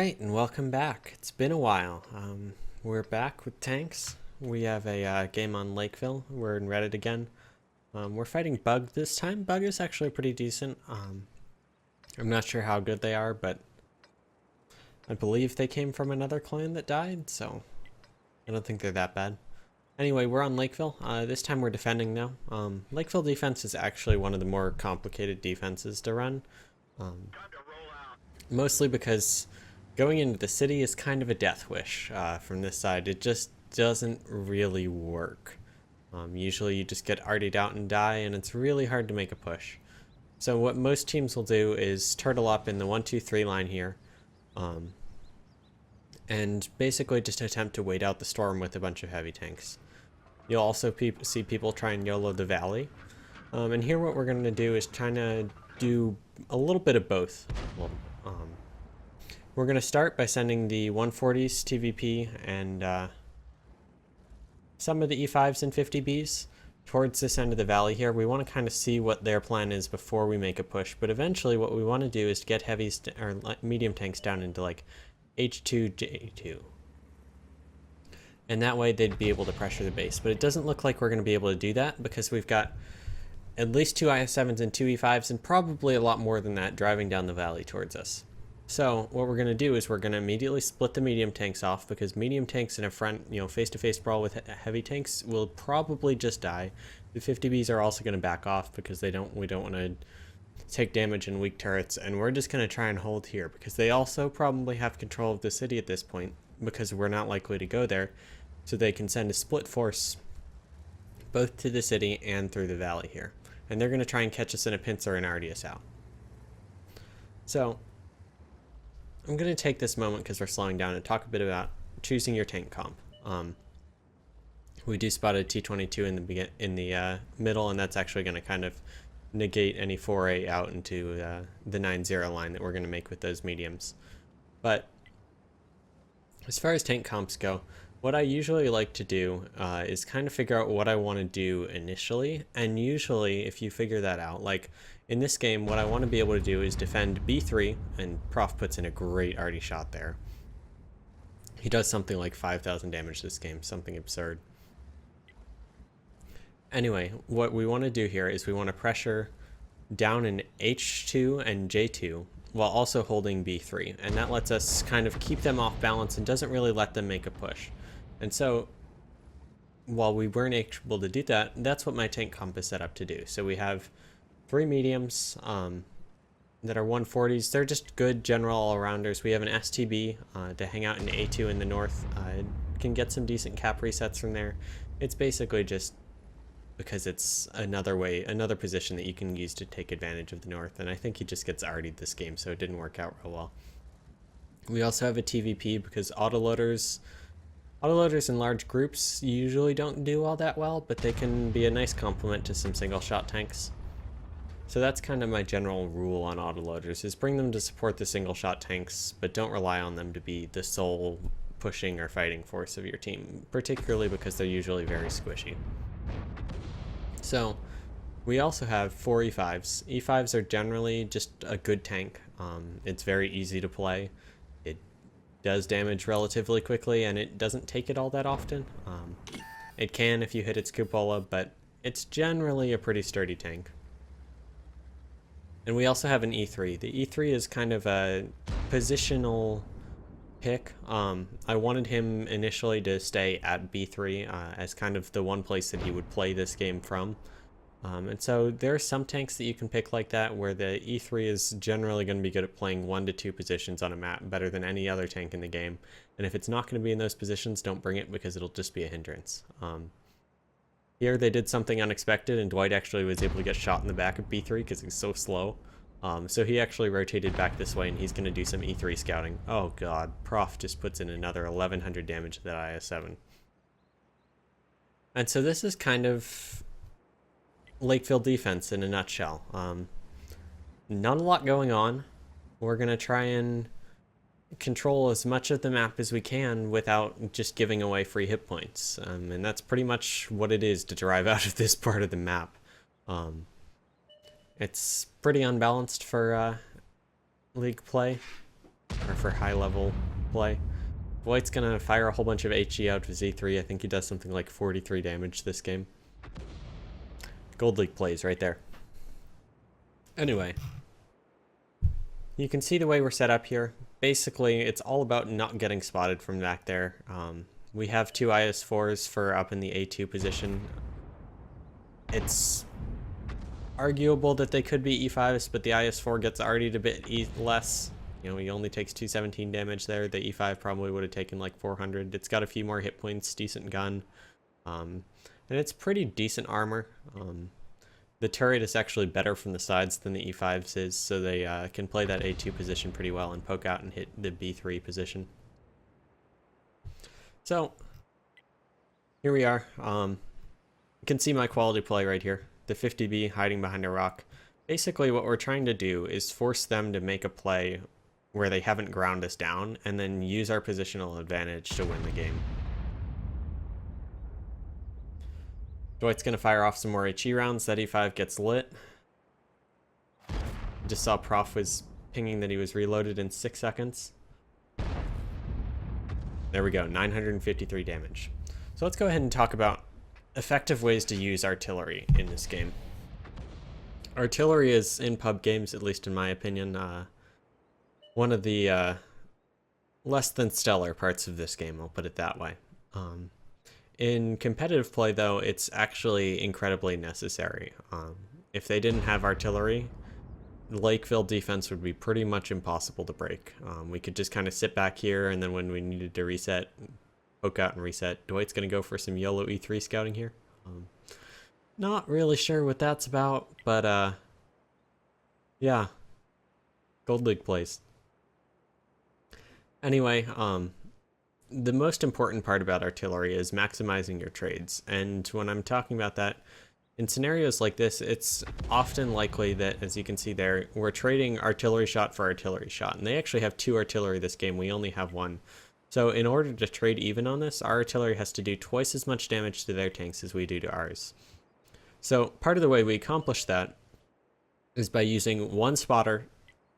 Alright, and welcome back. It's been a while. We're back with tanks. We have a game on Lakeville. We're in Reddit again. We're fighting Bug this time. Bug is actually pretty decent. I'm not sure how good they are, but I believe they came from another clan that died, so I don't think they're that bad. Anyway, we're on Lakeville. This time we're defending now. Lakeville defense is actually one of the more complicated defenses to run. Mostly because going into the city is kind of a death wish from this side. It just doesn't really work. Usually you just get RD'd out and die, and it's really hard to make a push. So what most teams will do is turtle up in the 1-2-3 line here, and basically just attempt to wait out the storm with a bunch of heavy tanks. You'll also see people try and YOLO the valley. And here what we're going to do is try to do a little bit of both. We're going to start by sending the 140s TVP and some of the E5s and 50Bs towards this end of the valley here. We want to kind of see what their plan is before we make a push, but eventually what we want to do is get heavies or medium tanks down into like H2, J2. And that way they'd be able to pressure the base. But it doesn't look like we're going to be able to do that because we've got at least 2 IS-7s and 2 E5s and probably a lot more than that driving down the valley towards us. So what we're going to do is we're going to immediately split the medium tanks off, because medium tanks in a front, face-to-face brawl with heavy tanks will probably just die. The 50Bs are also going to back off because we don't want to take damage in weak turrets, and we're just going to try and hold here because they also probably have control of the city at this point because we're not likely to go there, so they can send a split force both to the city and through the valley here, and they're going to try and catch us in a pincer and RD us out. So I'm going to take this moment because we're slowing down and talk a bit about choosing your tank comp. We do spot a T22 in the middle, and that's actually going to kind of negate any foray out into the 9-0 line that we're going to make with those mediums. But as far as tank comps go, what I usually like to do is kind of figure out what I want to do initially, and usually if you figure that out, like in this game, what I want to be able to do is defend B3, and Prof puts in a great RD shot there. He does something like 5,000 damage this game, something absurd. Anyway, what we want to do here is we want to pressure down in H2 and J2 while also holding B3, and that lets us kind of keep them off balance and doesn't really let them make a push. And so while we weren't able to do that, that's what my tank comp is set up to do. So we have 3 mediums that are 140s. They're just good general all-rounders. We have an STB to hang out in A2 in the north. Can get some decent cap resets from there. It's basically just because it's another position that you can use to take advantage of the north, and I think he just gets RD'd this game, so it didn't work out real well. We also have a TVP because autoloaders in large groups usually don't do all that well, but they can be a nice complement to some single shot tanks. So that's kind of my general rule on autoloaders, is bring them to support the single shot tanks, but don't rely on them to be the sole pushing or fighting force of your team, particularly because they're usually very squishy. So we also have 4 E5s. E5s are generally just a good tank. It's very easy to play. It does damage relatively quickly, and it doesn't take it all that often. It can if you hit its cupola, but it's generally a pretty sturdy tank. And we also have an E3. The E3 is kind of a positional pick. I wanted him initially to stay at B3 as kind of the one place that he would play this game from. And so there are some tanks that you can pick like that, where the E3 is generally going to be good at playing 1 to 2 positions on a map better than any other tank in the game. And if it's not going to be in those positions, don't bring it because it'll just be a hindrance. Here they did something unexpected, and Dwight actually was able to get shot in the back of B3 because he's so slow. So he actually rotated back this way, and he's going to do some E3 scouting. Oh god, Prof just puts in another 1100 damage to that IS-7. And so this is kind of Lakeville defense in a nutshell. Not a lot going on. We're going to try and control as much of the map as we can without just giving away free hit points. And that's pretty much what it is to drive out of this part of the map. It's pretty unbalanced for league play. or for high-level play. Dwight's gonna fire a whole bunch of HE out with Z3. I think he does something like 43 damage this game. Gold League plays right there. Anyway, you can see the way we're set up here. Basically, it's all about not getting spotted from back there. We have two IS-4s for up in the A2 position. It's arguable that they could be E5s, but the IS-4 gets already a bit less. You know, he only takes 217 damage there. The E5 probably would have taken like 400. It's got a few more hit points, decent gun, and it's pretty decent armor. The turret is actually better from the sides than the E5's is, so they can play that A2 position pretty well and poke out and hit the B3 position. So, here we are. You can see my quality play right here. The 50B hiding behind a rock. Basically, what we're trying to do is force them to make a play where they haven't ground us down, and then use our positional advantage to win the game. Dwight's going to fire off some more HE rounds. That E5 gets lit. Just saw Prof was pinging that he was reloaded in 6 seconds. There we go, 953 damage. So let's go ahead and talk about effective ways to use artillery in this game. Artillery is, in pub games, at least in my opinion, one of the less than stellar parts of this game, I'll put it that way. In competitive play, though, it's actually incredibly necessary. If they didn't have artillery, Lakeville defense would be pretty much impossible to break. We could just kind of sit back here, and then when we needed to reset, poke out and reset. Dwight's going to go for some YOLO E3 scouting here. Not really sure what that's about, but yeah. Gold League plays. Anyway, the most important part about artillery is maximizing your trades. And when I'm talking about that, in scenarios like this, it's often likely that, as you can see there, we're trading artillery shot for artillery shot. And they actually have 2 artillery this game. We only have 1. So in order to trade even on this, our artillery has to do twice as much damage to their tanks as we do to ours. So part of the way we accomplish that is by using 1 spotter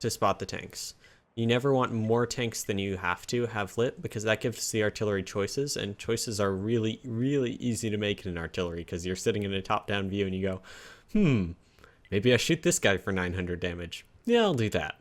to spot the tanks. You never want more tanks than you have to have lit, because that gives the artillery choices, and choices are really, really easy to make in artillery, because you're sitting in a top-down view and you go, maybe I shoot this guy for 900 damage. Yeah, I'll do that.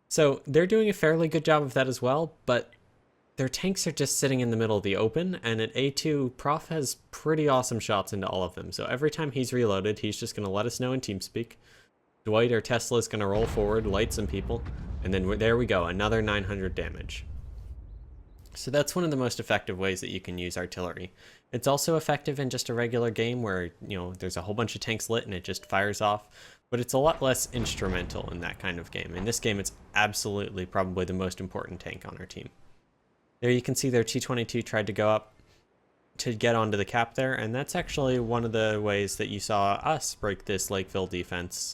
So they're doing a fairly good job of that as well, but their tanks are just sitting in the middle of the open, and at A2, Prof has pretty awesome shots into all of them. So every time he's reloaded, he's just going to let us know in TeamSpeak. Dwight or Tesla is going to roll forward, light some people, and then there we go, another 900 damage. So that's one of the most effective ways that you can use artillery. It's also effective in just a regular game where, you know, there's a whole bunch of tanks lit and it just fires off, but it's a lot less instrumental in that kind of game. In this game, it's absolutely probably the most important tank on our team. There you can see their T-22 tried to go up to get onto the cap there, and that's actually one of the ways that you saw us break this Lakeville defense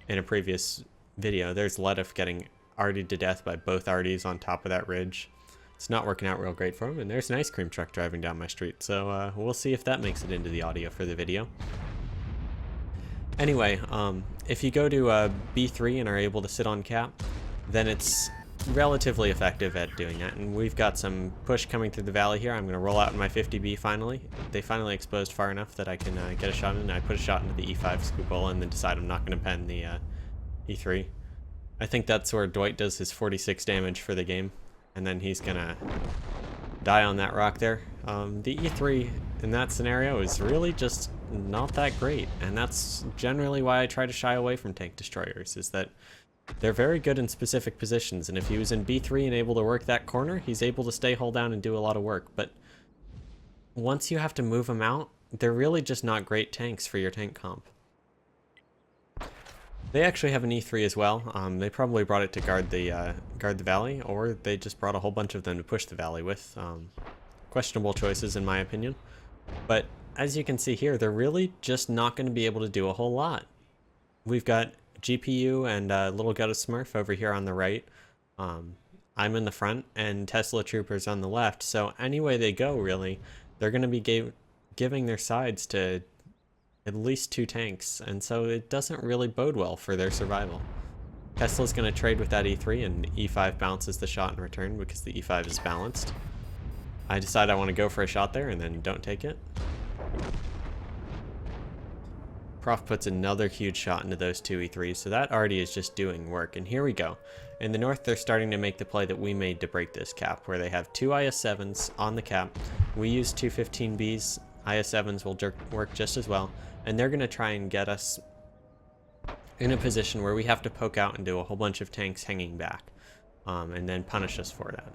in a previous video. There's Ledif getting RD'd to death by both RDs on top of that ridge. It's not working out real great for him, and there's an ice cream truck driving down my street, so we'll see if that makes it into the audio for the video. Anyway, if you go to B3 and are able to sit on cap, then it's relatively effective at doing that, and we've got some push coming through the valley here. I'm going to roll out in my 50B finally. They finally exposed far enough that I can get a shot in. I put a shot into the E5 scoop and then decide I'm not going to pen the E3. I think that's where Dwight does his 46 damage for the game, and then he's going to die on that rock there. The E3 in that scenario is really just not that great, and that's generally why I try to shy away from tank destroyers, is that they're very good in specific positions, and if he was in B3 and able to work that corner, he's able to stay hull down and do a lot of work. But once you have to move them out, they're really just not great tanks for your tank comp. They actually have an E3 as well. They probably brought it to guard the valley, or they just brought a whole bunch of them to push the valley with. Questionable choices in my opinion. But as you can see here, they're really just not going to be able to do a whole lot. We've got GPU and Little Gutta Smurf over here on the right. I'm in the front, and Tesla Troopers on the left. So any way they go, really, they're going to be giving their sides to at least 2 tanks, and so it doesn't really bode well for their survival. Tesla's going to trade with that E3, and E5 bounces the shot in return because the E5 is balanced. I decide I want to go for a shot there and then don't take it. Prof puts another huge shot into those two E3s, so that already is just doing work. And here we go. In the north, they're starting to make the play that we made to break this cap, where they have two IS-7s on the cap. We use two 15Bs. IS-7s will work just as well, and they're going to try and get us in a position where we have to poke out and do a whole bunch of tanks hanging back, and then punish us for that.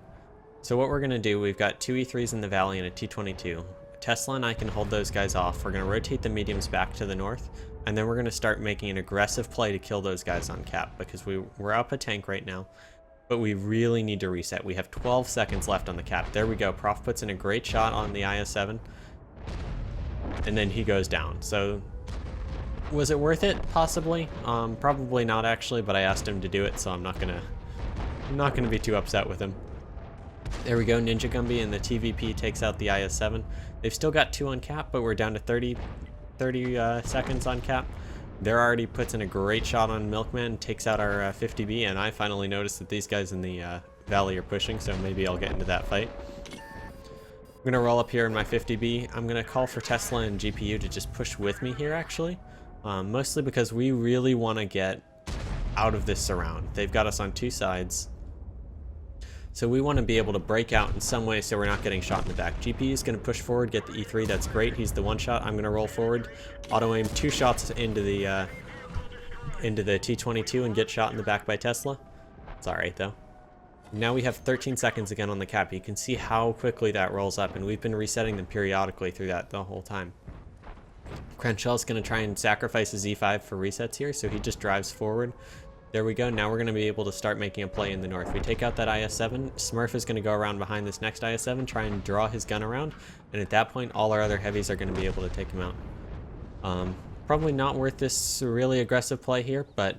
So what we're going to do, we've got two E3s in the valley and a T-22. Tesla and I can hold those guys off. We're going to rotate the mediums back to the north, and then we're going to start making an aggressive play to kill those guys on cap, because we're up a tank right now, but we really need to reset. We have 12 seconds left on the cap. There we go. Prof puts in a great shot on the IS-7, and then he goes down. So was it worth it? Possibly. Probably not actually, but I asked him to do it, so I'm not gonna be too upset with him. There we go. Ninja Gumby and the TVP takes out the IS-7. They've still got 2 on cap, but we're down to 30 seconds on cap. There already puts in a great shot on Milkman, takes out our 50B, and I finally noticed that these guys in the valley are pushing, so maybe I'll get into that fight. I'm going to roll up here in my 50B. I'm going to call for Tesla and GPU to just push with me here, actually. Mostly because we really want to get out of this surround. They've got us on 2 sides. So we want to be able to break out in some way so we're not getting shot in the back. GPU is going to push forward, get the E3. That's great. He's the one shot. I'm going to roll forward, auto aim 2 shots into the T-22 and get shot in the back by Tesla. It's alright though. Now we have 13 seconds again on the cap. You can see how quickly that rolls up, and we've been resetting them periodically through that the whole time. Cranshell's going to try and sacrifice his E5 for resets here, so he just drives forward. There we go. Now we're going to be able to start making a play in the north. We take out that IS-7. Smurf is going to go around behind this next IS-7, try and draw his gun around, and at that point all our other heavies are going to be able to take him out. Probably not worth this really aggressive play here, but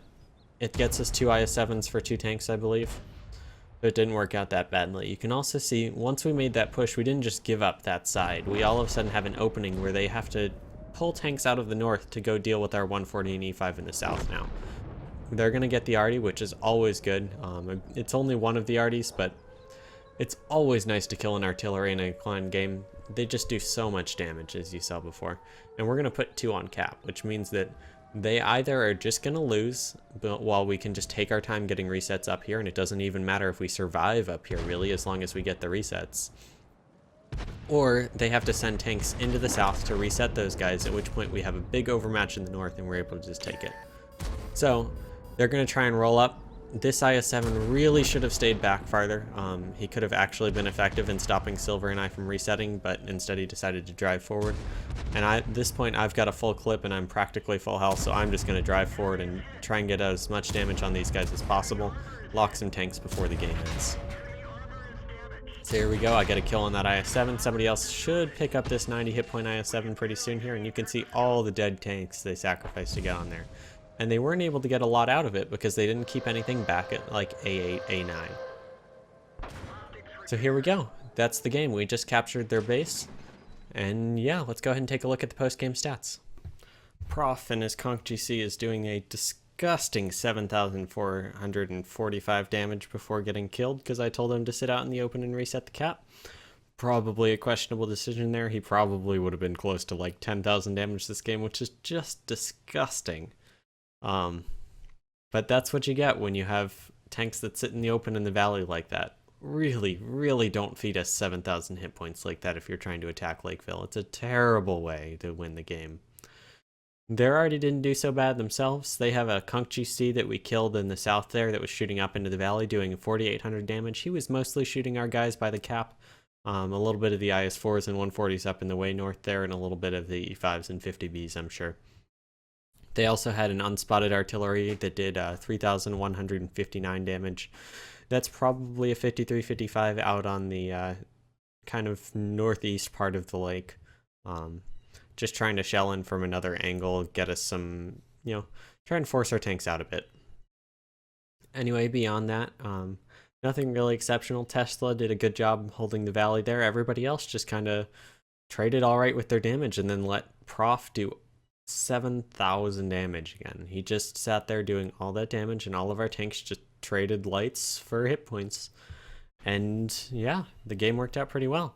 it gets us 2 IS-7s for 2 tanks, I believe. But it didn't work out that badly. You can also see, once we made that push, we didn't just give up that side. We all of a sudden have an opening where they have to pull tanks out of the north to go deal with our 140 and E5 in the south now. They're going to get the Arty, which is always good. It's only one of the Artys, but it's always nice to kill an artillery in a clan game. They just do so much damage, as you saw before. And we're going to put 2 on cap, which means that they either are just going to lose, but while we can just take our time getting resets up here, and it doesn't even matter if we survive up here, really, as long as we get the resets. Or they have to send tanks into the south to reset those guys, at which point we have a big overmatch in the north and we're able to just take it. So they're going to try and roll up. This IS-7 really should have stayed back farther. He could have actually been effective in stopping Silver and I from resetting, but instead he decided to drive forward. And at this point I've got a full clip and I'm practically full health, so I'm just going to drive forward and try and get as much damage on these guys as possible. Lock some tanks before the game ends. So here we go. I get a kill on that IS-7. Somebody else should pick up this 90 hit point IS-7 pretty soon here, and you can see all the dead tanks they sacrificed to get on there. And they weren't able to get a lot out of it because they didn't keep anything back at like A8, A9. So here we go. That's the game. We just captured their base. And yeah, let's go ahead and take a look at the post-game stats. Prof and his Conch GC is doing a disgusting 7,445 damage before getting killed because I told him to sit out in the open and reset the cap. Probably a questionable decision there. He probably would have been close to like 10,000 damage this game, which is just disgusting. But that's what you get when you have tanks that sit in the open in the valley like that. Really, really don't feed us 7,000 hit points like that if you're trying to attack Lakeville. It's a terrible way to win the game. They already didn't do so bad themselves. They have a Conch GC that we killed in the south there that was shooting up into the valley doing 4,800 damage. He was mostly shooting our guys by the cap. A little bit of the IS-4s and 140s up in the way north there, and a little bit of the E5s and 50Bs, I'm sure. They also had an unspotted artillery that did 3,159 damage. That's probably a 53-55 out on the kind of northeast part of the lake. Just trying to shell in from another angle, get us some, try and force our tanks out a bit. Anyway, beyond that, nothing really exceptional. Tesla did a good job holding the valley there. Everybody else just kind of traded all right with their damage and then let Prof do 7,000 damage again. He just sat there doing all that damage, and all of our tanks just traded lights for hit points. And yeah, the game worked out pretty well.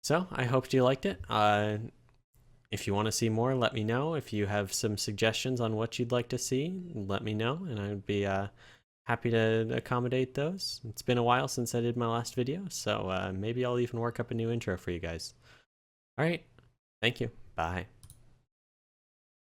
So I hope you liked it. If you want to see more, let me know. If you have some suggestions on what you'd like to see, let me know, and I would be happy to accommodate those. It's been a while since I did my last video, so maybe I'll even work up a new intro for you guys. All right, thank you. Bye.